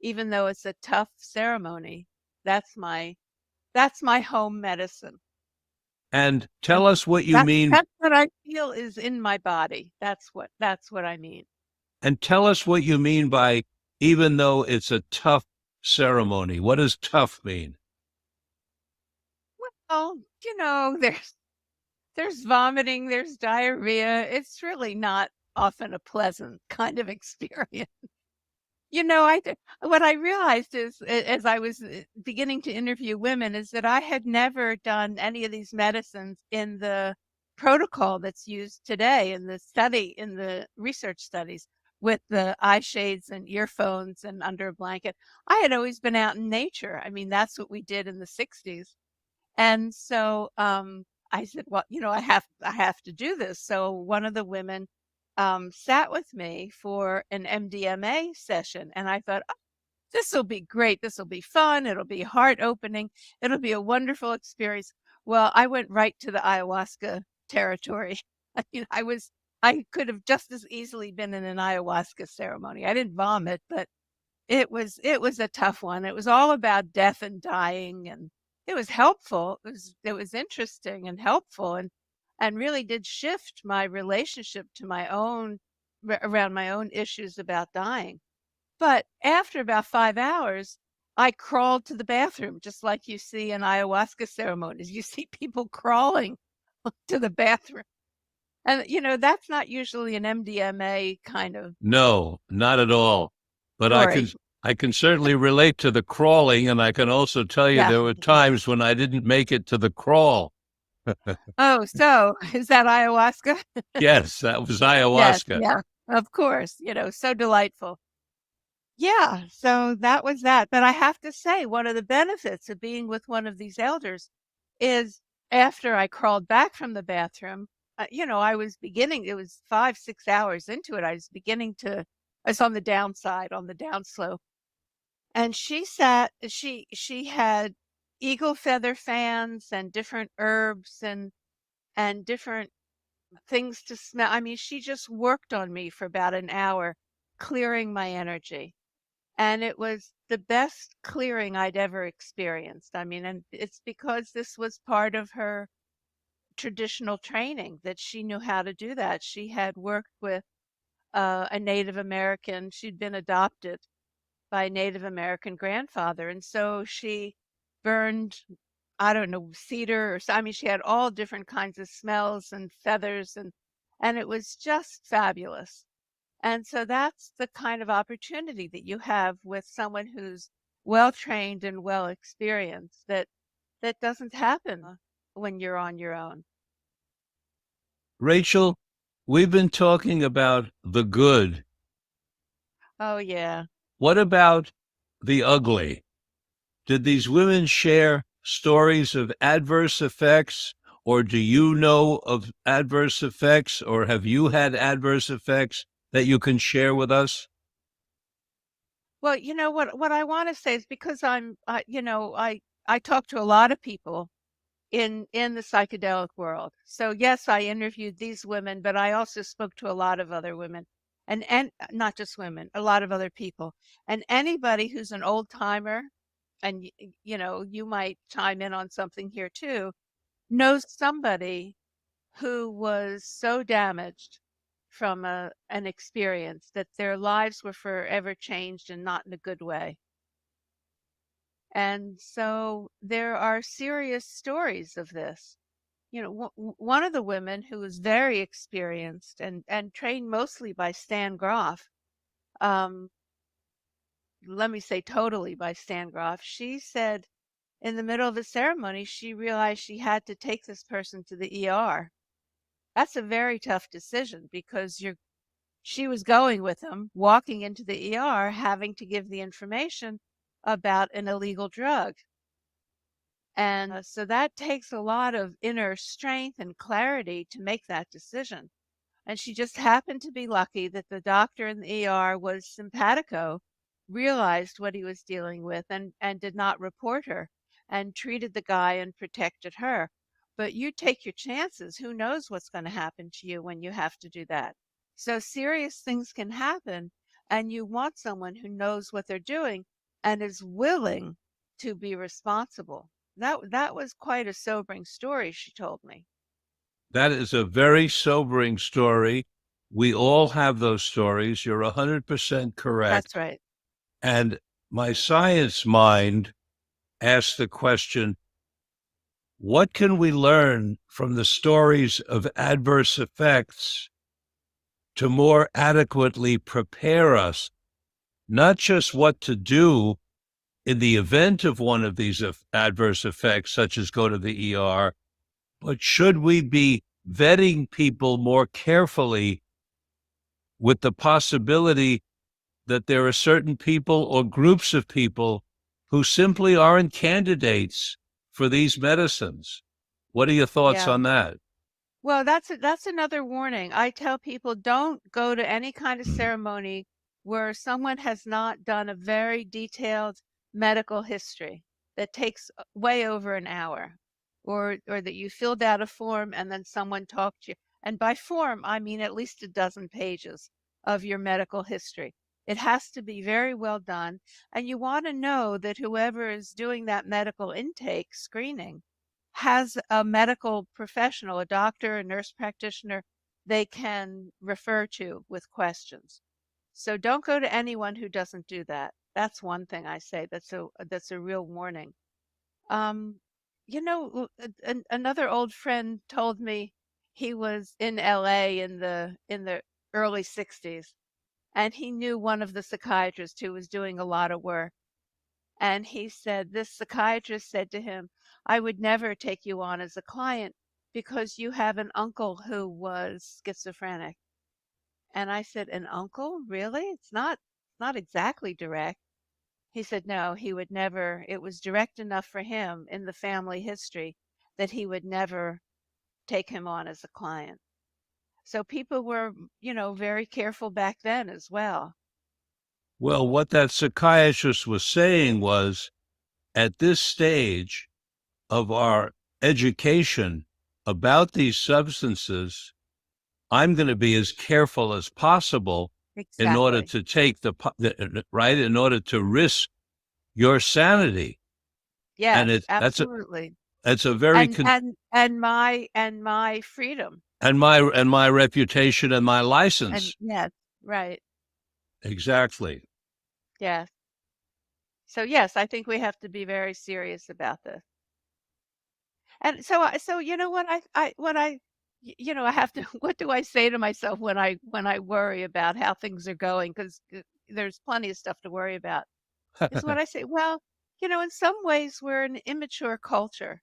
even though it's a tough ceremony. That's my home medicine. And tell us what you mean. That's what I feel is in my body. That's what I mean. And tell us what you mean by, even though it's a tough ceremony. What does tough mean? Well, there's vomiting, there's diarrhea. It's really not often a pleasant kind of experience. What I realized is, as I was beginning to interview women, is that I had never done any of these medicines in the protocol that's used today in the research studies with the eye shades and earphones and under a blanket. I had always been out in nature. I mean, that's what we did in the 60s. And so I said, well, I have to do this. So one of the women sat with me for an MDMA session, and I thought, oh, this will be great. This will be fun. It'll be heart opening. It'll be a wonderful experience. Well, I went right to the ayahuasca territory. I could have just as easily been in an ayahuasca ceremony. I didn't vomit, but it was a tough one. It was all about death and dying, and it was helpful. It was interesting and helpful, and really did shift my relationship to my own around my own issues about dying. But after about 5 hours, I crawled to the bathroom, just like you see in ayahuasca ceremonies. You see people crawling to the bathroom. And, that's not usually an MDMA kind of No, not at all. But story. I can certainly relate to the crawling, and I can also tell you Yeah. there were times when I didn't make it to the crawl. Oh, so is that ayahuasca? Yes, that was Yes, ayahuasca. yeah, of course, so delightful. Yeah, so that was that. But I have to say, one of the benefits of being with one of these elders is after I crawled back from the bathroom, I was beginning, it was 5, 6 hours into it. I was on the downside, on the downslope. And she had eagle feather fans and different herbs and different things to smell. I mean, she just worked on me for about an hour, clearing my energy. And it was the best clearing I'd ever experienced. I mean, and it's because this was part of her traditional training that she knew how to do that. She had worked with a Native American. She'd been adopted by a Native American grandfather. And so she burned, I don't know, cedar I mean, she had all different kinds of smells and feathers, and it was just fabulous. And so that's the kind of opportunity that you have with someone who's well trained and well experienced that doesn't happen when you're on your own. Rachel, we've been talking about the good. Oh, yeah. What about the ugly? Did these women share stories of adverse effects, or do you know of adverse effects, or have you had adverse effects that you can share with us? Well, what I want to say is because I talk to a lot of people in the psychedelic world. So yes, I interviewed these women, but I also spoke to a lot of other women, and not just women, a lot of other people. And anybody who's an old timer, and you might chime in on something here too, knows somebody who was so damaged from an experience that their lives were forever changed and not in a good way. And so there are serious stories of this. One of the women who was very experienced and trained mostly by Stan Groff, um, let me say totally by Stan Groff, she said in the middle of a ceremony, she realized she had to take this person to the ER. That's a very tough decision because she was going with him, walking into the ER, having to give the information about an illegal drug. And so that takes a lot of inner strength and clarity to make that decision. And she just happened to be lucky that the doctor in the ER was simpatico, realized what he was dealing with, and did not report her, and treated the guy and protected her. But you take your chances. Who knows what's going to happen to you when you have to do that? So serious things can happen, and you want someone who knows what they're doing and is willing to be responsible. That was quite a sobering story she told me. That is a very sobering story. We all have those stories. You're 100% correct. That's right. And my science mind asks the question, what can we learn from the stories of adverse effects to more adequately prepare us not just what to do in the event of one of these adverse effects, such as go to the ER, but should we be vetting people more carefully with the possibility that there are certain people or groups of people who simply aren't candidates for these medicines? What are your thoughts Yeah. on that? Well, that's another warning. I tell people don't go to any kind of ceremony where someone has not done a very detailed medical history that takes way over an hour, or that you filled out a form and then someone talked to you. And by form, I mean at least a dozen pages of your medical history. It has to be very well done, and you want to know that whoever is doing that medical intake screening has a medical professional, a doctor, a nurse practitioner, they can refer to with questions. So don't go to anyone who doesn't do that. That's one thing I say. That's a real warning. Um, another old friend told me he was in LA in the early 60s, and he knew one of the psychiatrists who was doing a lot of work. And he said, this psychiatrist said to him, I would never take you on as a client because you have an uncle who was schizophrenic. And I said, an uncle? Really? It's not exactly direct. He said, no, he would never. It was direct enough for him in the family history that he would never take him on as a client. So people were, very careful back then as well. Well, what that psychiatrist was saying was, at this stage of our education about these substances, I'm going to be as careful as possible in order Exactly. to take in order to risk your sanity. And Yes, absolutely. that's a very And my freedom. and my reputation and my And license. yes, right. Exactly. Yes. So yes, I think we have to be very serious about this. And so you know what I have to what do I say to myself when I worry about how things are going? Because there's plenty of stuff to worry about. Is what I say, well, in some ways we're an immature culture,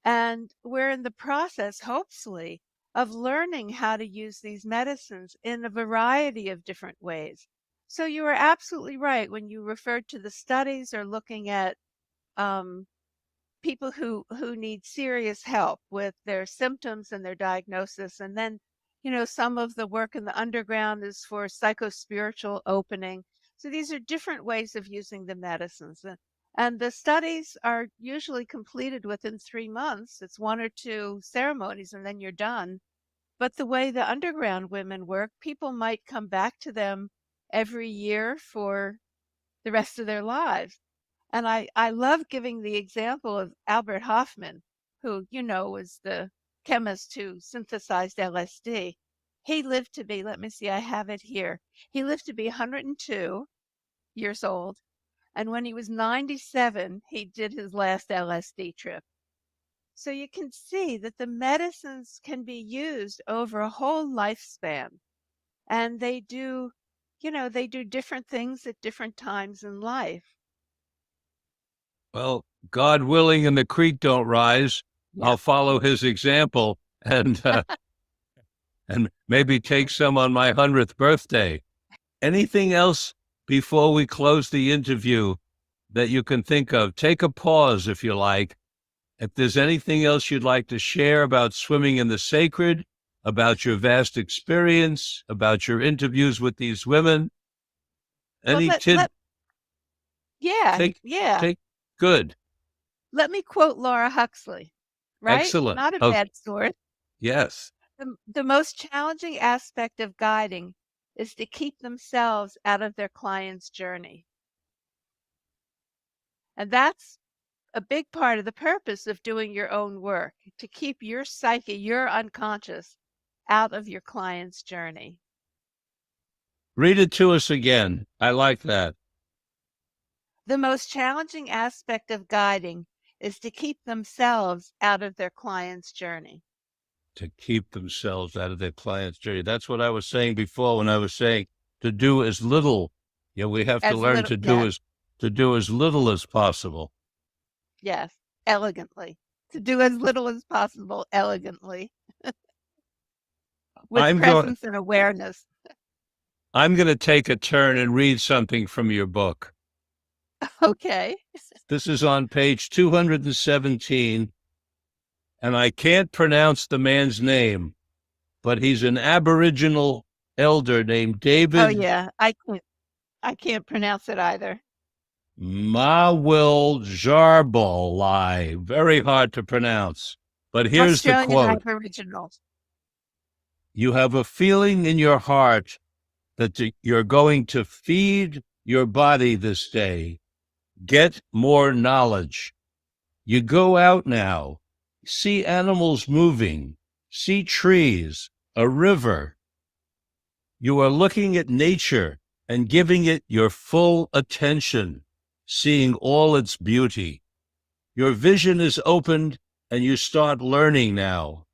and we're in the process, hopefully, of learning how to use these medicines in a variety of different ways. So you are absolutely right when you referred to the studies or looking at um, people who need serious help with their symptoms and their diagnosis. And then, some of the work in the underground is for psychospiritual opening. So these are different ways of using the medicines. And the studies are usually completed within 3 months. It's one or two ceremonies and then you're done. But the way the underground women work, people might come back to them every year for the rest of their lives. And I love giving the example of Albert Hoffman, who, was the chemist who synthesized LSD. He lived to be, let me see, I have it here. He lived to be 102 years old. And when he was 97, he did his last LSD trip. So you can see that the medicines can be used over a whole lifespan. And they do different things at different times in life. Well, God willing, and the creek don't rise, Yeah. I'll follow his example and maybe take some on my 100th birthday. Anything else before we close the interview that you can think of? Take a pause if you like. If there's anything else you'd like to share about swimming in the sacred, about your vast experience, about your interviews with these women, Well, any yeah, take, yeah. good. Let me quote Laura Huxley, right? Excellent. Not a Oh, bad source. yes. The most challenging aspect of guiding is to keep themselves out of their client's journey. And that's a big part of the purpose of doing your own work, to keep your psyche, your unconscious, out of your client's journey. Read it to us again. I like that. The most challenging aspect of guiding is to keep themselves out of their client's journey. To keep themselves out of their client's journey. That's what I was saying before when I was saying to do as little Yeah, we have to As learn little, to do yes, as little as possible. yes, elegantly. To do as little as possible elegantly with I'm going presence and awareness. I'm going to take a turn and read something from your book. Okay. This is on page 217, and I can't pronounce the man's name, but he's an Aboriginal elder named Oh David yeah, I can't pronounce it either. Mawil Jarbolai. Very hard to pronounce. But here's the Australian quote. Aboriginals. You have a feeling in your heart that you're going to feed your body this day. Get more knowledge. You go out now, see animals moving, see trees, a river. You are looking at nature and giving it your full attention, seeing all its beauty. Your vision is opened and you start learning now.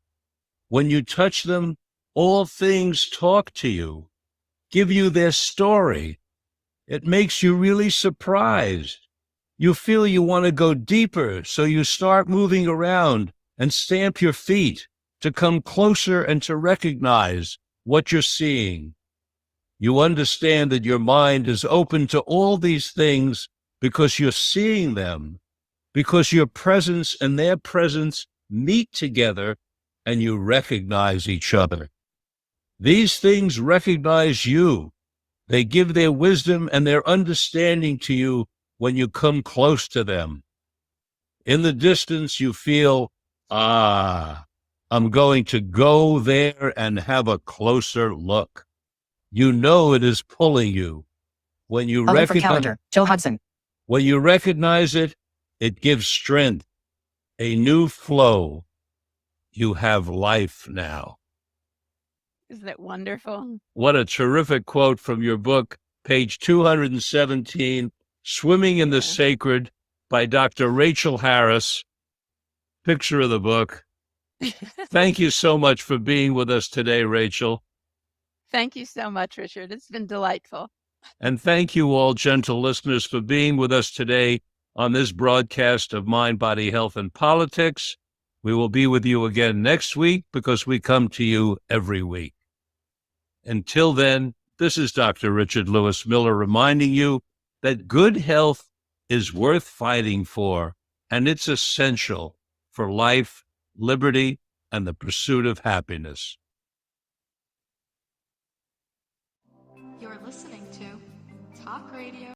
When you touch them, all things talk to you, give you their story. It makes you really surprised. You feel you want to go deeper, so you start moving around and stamp your feet to come closer and to recognize what you're seeing. You understand that your mind is open to all these things because you're seeing them, because your presence and their presence meet together and you recognize each other. These things recognize you. They give their wisdom and their understanding to you when you come close to them. In the distance, you feel, I'm going to go there and have a closer look. You know it is pulling you. When you recognize it, it gives strength, a new flow. You have life now. Isn't it wonderful? What a terrific quote from your book, page 217, Swimming in the Yeah. Sacred by Dr. Rachel Harris. Picture of the book. Thank you so much for being with us today, Rachel. Thank you so much, Richard. It's been delightful. And thank you all, gentle listeners, for being with us today on this broadcast of Mind, Body, Health, and Politics. We will be with you again next week because we come to you every week. Until then, this is Dr. Richard Lewis Miller reminding you that good health is worth fighting for, and it's essential for life, liberty, and the pursuit of happiness. You're listening